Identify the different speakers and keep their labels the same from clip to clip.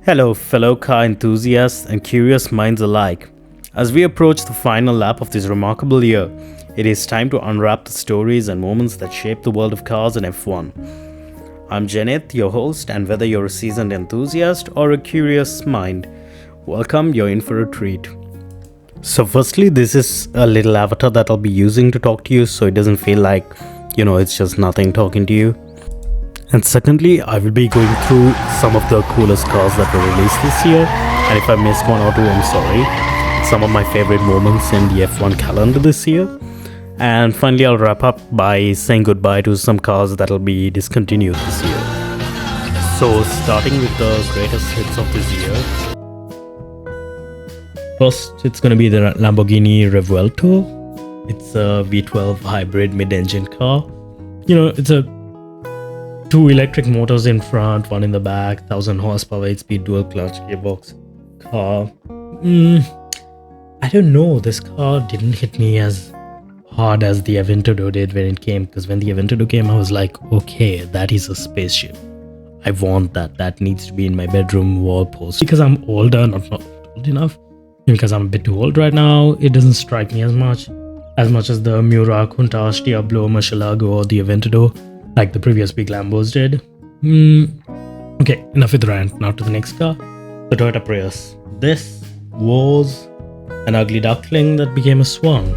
Speaker 1: Hello, fellow car enthusiasts and curious minds alike. As we approach the final lap of this remarkable year, it is time to unwrap the stories and moments that shape the world of cars and F1. I'm Janeth, your host, and whether you're a seasoned enthusiast or a curious mind, welcome, you're in for a treat. So, firstly, this is a little avatar that I'll be using to talk to you so it doesn't feel like, it's just nothing talking to you. And secondly, I will be going through some of the coolest cars that were released this year. And if I missed one or two, I'm sorry. Some of my favorite moments in the F1 calendar this year. And finally, I'll wrap up by saying goodbye to some cars that'll be discontinued this year. So, starting with the greatest hits of this year. First, it's going to be the Lamborghini Revuelto. It's a V12 hybrid mid-engine car. It's a two electric motors in front, one in the back, 1000 horsepower, 8-speed dual clutch gearbox car. I don't know, this car didn't hit me as hard as the Aventador did when it came, because when the Aventador came, I was like, okay, that is a spaceship. I want that. That needs to be in my bedroom wall poster. Because I'm older, not old enough, because I'm a bit too old right now, it doesn't strike me as much as the Miura, Countach, Diablo, Murcielago, or the Aventador, like the previous big Lambos did. Okay, enough with the rant. Now to the next car, the Toyota Prius. This was an ugly duckling that became a swan,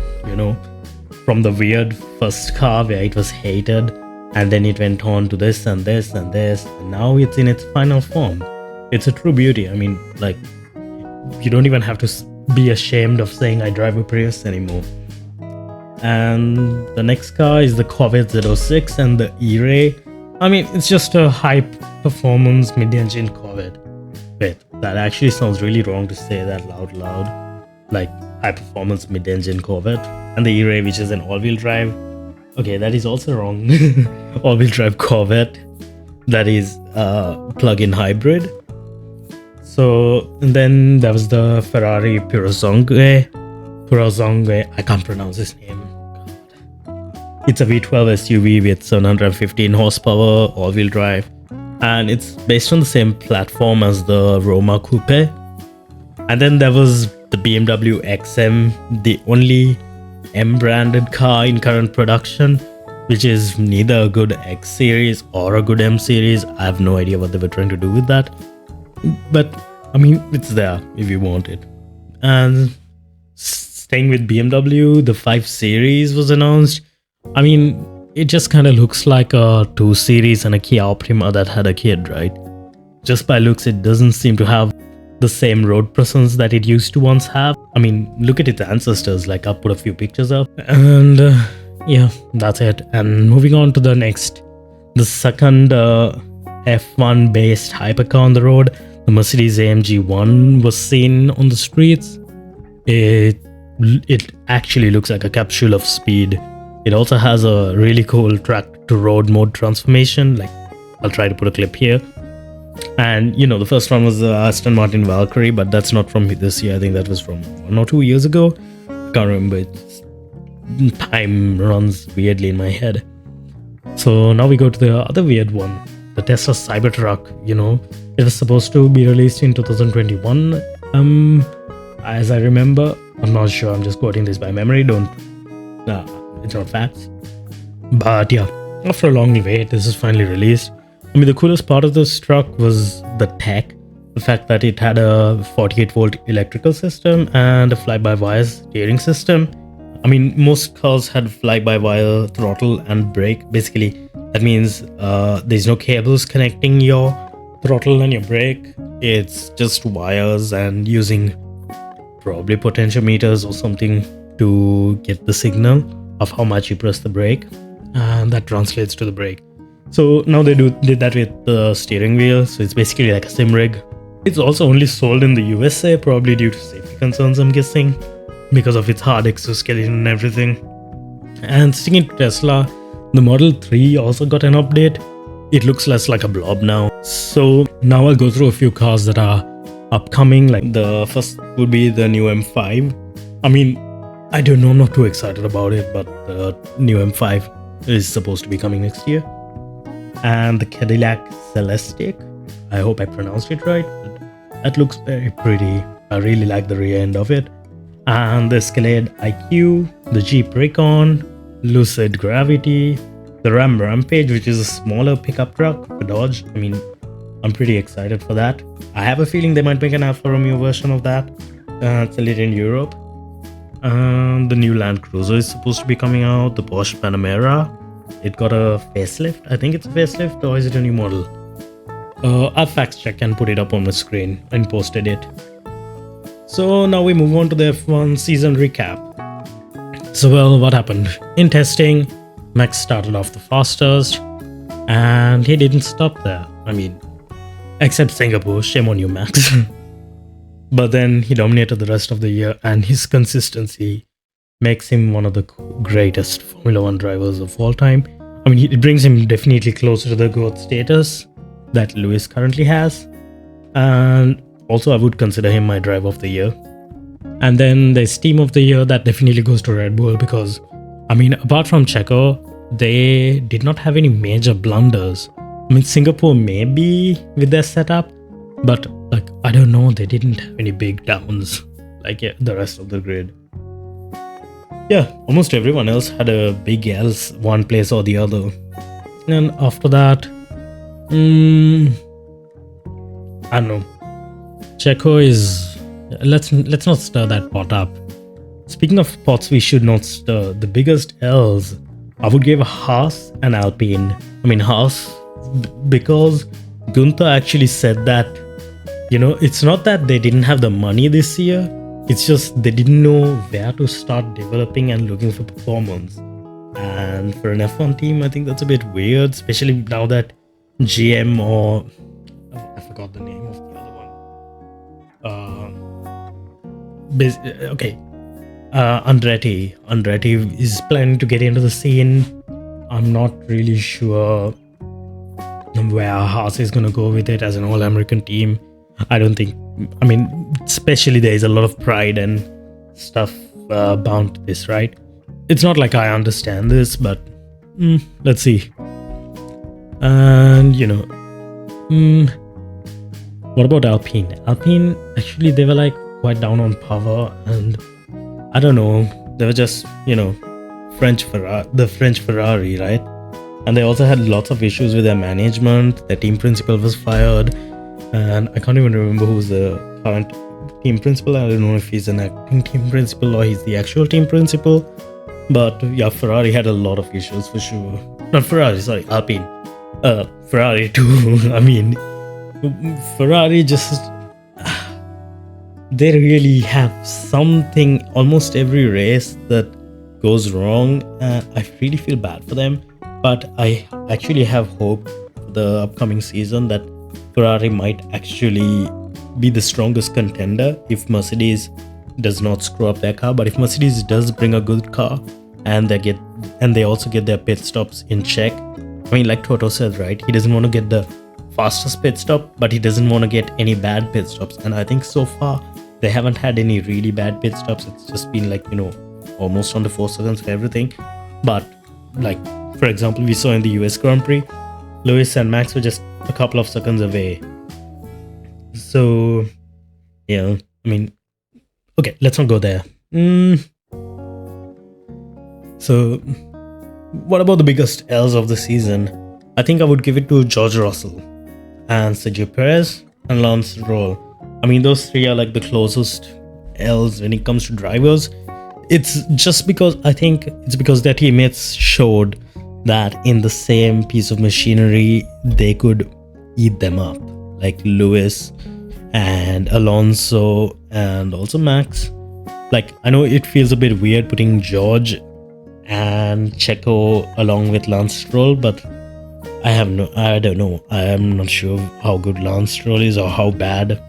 Speaker 1: from the weird first car where it was hated, and then it went on to this and this and this, and now it's in its final form. It's a true beauty. I mean, like, you don't even have to be ashamed of saying I drive a Prius anymore. And the next car is the Corvette Z06 and the E-Ray. I mean, it's just a high-performance mid-engine Corvette. Wait, that actually sounds really wrong to say that loud. Like, high-performance mid-engine Corvette. And the E-Ray, which is an all-wheel drive. Okay, that is also wrong. All-wheel drive Corvette. That is plug-in hybrid. So, and then there was the Ferrari Purosangue, I can't pronounce his name. It's a V12 SUV with 715 horsepower, all-wheel drive, and it's based on the same platform as the Roma Coupe. And then there was the BMW XM, the only M-branded car in current production, which is neither a good X series or a good M series. I have no idea what they were trying to do with that, but I mean, it's there if you want it. And staying with BMW, the 5 Series was announced. I mean, it just kind of looks like a 2 Series and a Kia Optima that had a kid, right? Just by looks, it doesn't seem to have the same road presence that it used to once have. I mean, look at its ancestors, like I'll put a few pictures up. And yeah, that's it. And moving on to the next, the second F1 based hypercar on the road, the Mercedes AMG 1 was seen on the streets. It actually looks like a capsule of speed. It also has a really cool track to road mode transformation. Like, I'll try to put a clip here. And the first one was the Aston Martin Valkyrie, but that's not from this year. I think that was from 1 or 2 years ago. I can't remember. Time runs weirdly in my head. So now we go to the other weird one, the Tesla Cybertruck. It was supposed to be released in 2021. As I remember, I'm not sure. I'm just quoting this by memory. It's not facts. But yeah, after a long wait, this is finally released. I mean, the coolest part of this truck was the tech. The fact that it had a 48-volt electrical system and a fly-by-wire steering system. I mean, most cars had fly-by-wire throttle and brake. Basically, that means there's no cables connecting your throttle and your brake. It's just wires and using probably potentiometers or something to get the signal of how much you press the brake, and that translates to the brake. So now they did that with the steering wheel, so it's basically like a sim rig. It's also only sold in the USA, probably due to safety concerns, I'm guessing, because of its hard exoskeleton and everything. And sticking to Tesla, the Model 3 also got an update. It looks less like a blob now. So now I'll go through a few cars that are upcoming. Like, the first would be the new M5. I mean, I don't know, I'm not too excited about it, but the new M5 is supposed to be coming next year. And the Cadillac Celestiq. I hope I pronounced it right. But That looks very pretty. I really like the rear end of it. And the Escalade IQ, the Jeep Recon, Lucid Gravity, the Ram Rampage, which is a smaller pickup truck for Dodge. I mean, I'm pretty excited for that. I have a feeling they might make an Alfa Romeo version of that. It's a little in Europe. The new Land Cruiser is supposed to be coming out. The Porsche Panamera. It got a facelift. I think it's a facelift, or is it a new model? I'll fact check and put it up on the screen and posted it. So now we move on to the F1 season recap. So well, what happened? In testing, Max started off the fastest and he didn't stop there. I mean, except Singapore, shame on you, Max. But then he dominated the rest of the year, and his consistency makes him one of the greatest Formula 1 drivers of all time. I mean, it brings him definitely closer to the GOAT status that Lewis currently has. And also, I would consider him my driver of the year. And then there's team of the year, that definitely goes to Red Bull because, I mean, apart from Checo, they did not have any major blunders. I mean, Singapore maybe with their setup, but like, I don't know, they didn't have any big downs like the rest of the grid. Yeah, almost everyone else had a big L's one place or the other. And after that, I don't know. Checo is... Let's not stir that pot up. Speaking of pots we should not stir, the biggest L's, I would give Haas and Alpine. I mean Haas, because Gunther actually said that, you know, it's not that they didn't have the money this year, it's just they didn't know where to start developing and looking for performance. And for an F1 team, I think that's a bit weird, especially now that GM or... I forgot the name of the other one. Andretti is planning to get into the scene. I'm not really sure where Haas is going to go with it as an all-American team. I don't think... I mean, especially there is a lot of pride and stuff bound to this, right? It's not like I understand this, but let's see. And, you know... what about Alpine? Alpine, actually, they were like quite down on power, and I don't know, they were just, you know, the French Ferrari, right? And they also had lots of issues with their management. Their team principal was fired, and I can't even remember who's the current team principal. I don't know if he's an acting team principal or he's the actual team principal. But yeah, Ferrari had a lot of issues for sure. Not Ferrari, sorry, Alpine. Ferrari too. I mean, Ferrari just... They really have something almost every race that goes wrong. I really feel bad for them. But I actually have hope for the upcoming season that Ferrari might actually be the strongest contender if Mercedes does not screw up their car. But if Mercedes does bring a good car and they also get their pit stops in check, I mean, like Toto said, right? He doesn't want to get the fastest pit stop, but he doesn't want to get any bad pit stops. And I think so far they haven't had any really bad pit stops. It's just been like, you know, almost under 4 seconds for everything. But like, for example, we saw in the US Grand Prix, Lewis and Max were just a couple of seconds away. So, yeah, I mean, okay, let's not go there. So, what about the biggest L's of the season? I think I would give it to George Russell and Sergio Perez and Lance Stroll. I mean, those three are like the closest L's when it comes to drivers. It's just because I think it's because their teammates showed that in the same piece of machinery they could eat them up, like Lewis and Alonso and also Max. Like, I know it feels a bit weird putting George and Checo along with Lance Stroll, but I don't know. I am not sure how good Lance Stroll is or how bad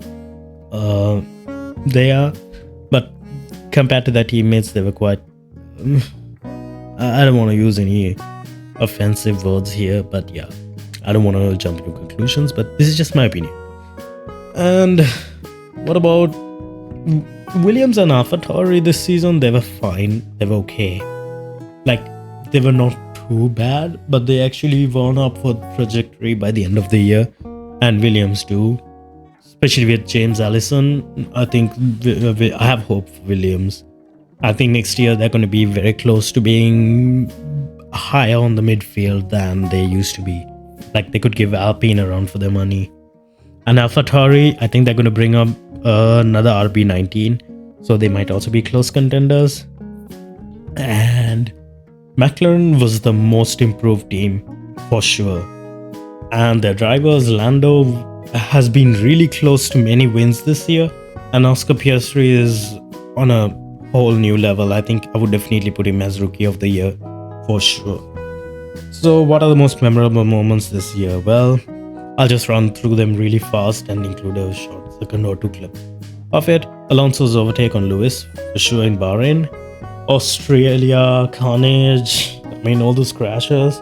Speaker 1: they are. But compared to their teammates, they were quite... I don't want to use any offensive words here, but yeah, I don't want to jump into conclusions, but this is just my opinion. And what about Williams and AlphaTauri this season? They were fine. They were okay. Like, they were not too bad, but they actually won up for trajectory by the end of the year. And Williams too. especially with James Allison. I think I have hope for Williams. I think next year they're going to be very close to being higher on the midfield than they used to be. Like they could give Alpine a run for their money. And AlphaTauri, I think they're going to bring up another RB19, so they might also be close contenders. And McLaren was the most improved team for sure. And their drivers, Lando, has been really close to many wins this year. And Oscar Piastri is on a whole new level. I think I would definitely put him as Rookie of the Year for sure. So, what are the most memorable moments this year? Well, I'll just run through them really fast and include a short second or two clip of it. Alonso's overtake on Lewis, for sure, in Bahrain. Australia, carnage, I mean, all those crashes.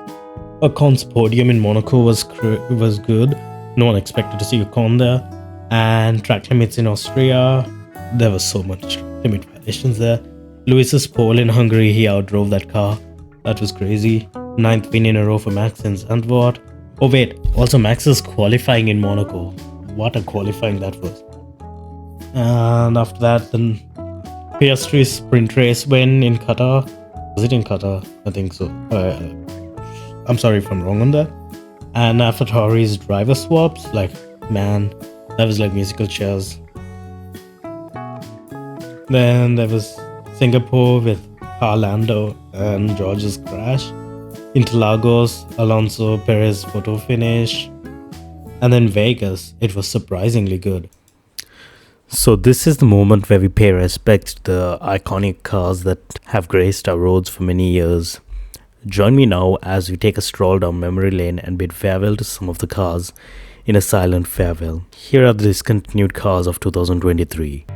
Speaker 1: Ocon's podium in Monaco was good. No one expected to see Ocon there. And track limits in Austria, there was so much limit violations there. Lewis's pole in Hungary, he outdrove that car. That was crazy. 9th win in a row for Max in Zandvoort. Oh wait, also Max's qualifying in Monaco. What a qualifying that was. And after that, then Piastri's sprint race win in Qatar. Was it in Qatar? I think so. I'm sorry if I'm wrong on that. And AlphaTauri's driver swaps, like, man, that was like musical chairs. Then there was Singapore with Lando and George's crash. Interlagos, Alonso Perez photo finish. And then Vegas, it was surprisingly good. So this is the moment where we pay respect to the iconic cars that have graced our roads for many years. Join me now as we take a stroll down memory lane and bid farewell to some of the cars in a silent farewell. Here are the discontinued cars of 2023.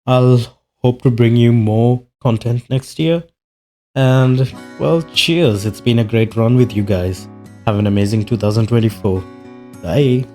Speaker 1: I'll hope to bring you more content next year. And, well, cheers. It's been a great run with you guys. Have an amazing 2024. Bye.